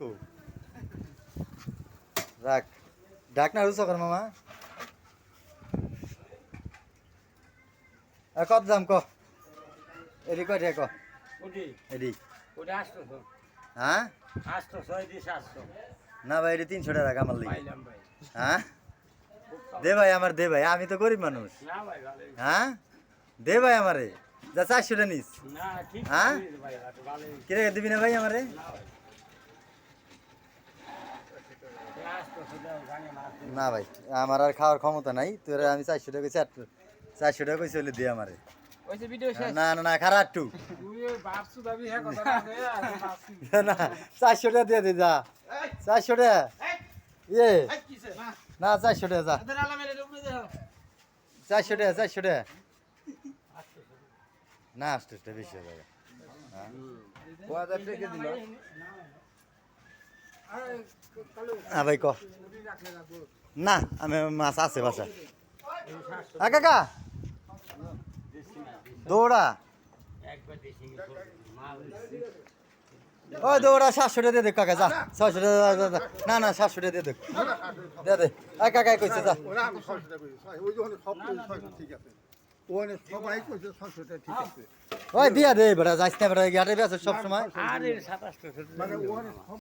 কো রাখ ডাক না রুসো কর মামা কত দাম ক এডি কয় টাকা ক ওটি এডি ওটা 800 হ্যাঁ 800 দিয়ে 700 না ভাই এডি 300 টাকা আমার লাগি পাইলাম ভাই হ্যাঁ দে ভাই আমার দে ভাই আমি তো গরিব মানুষ না ভাই ভালো হ্যাঁ দে ভাই আমারে যা 400 টাকা নিস না ঠিক হ্যাঁ? আছে ভাই ভালো কিরে দিবি না ভাই আমারে না ভাই 800 দাও গানে মাছ না ভাই আমার আর খাওয়ার ক্ষমতা নাই তোর আমি 400 টাকা কইছি 400 টাকা কইছি হলে দে আমারে ওই যে ভিডিও শেষ না না না খারাপ একটু তুই বাপসু দাবি হ্যাঁ কথা না বাপসু না 400 টাকা দিয়ে দে যা 400 টাকা ইয়ে কিছে না 400 টাকা যা আদর আলা মেরে উপরে দেখো 400 টাকা 400 টাকা না 800 টাকা বেশি হয়ে যাবে হ্যাঁ 5000 টাকা দিল হ্যাঁ ভাই ক উনি রাখলে রাখবো না আমি মাছ আছে বাসা কাকা দৌড়া একবার দেশি মাল ওই দৌড়া 700 টাকা দিয়ে দে কাকা যা 600 টাকা না না 700 টাকা দিয়ে দে দে কাকা কইছে যা ওরা আমি 600 টাকা কইছি ওই যখন সব 600 ঠিক আছে ওখানে সবাই কইছে 600 টাকা ঠিক আছে ওই দিয়া দে বেটা যাইস না বেটা গাড়ি বেচে সব সময় আরে 2700 মানে ওখানে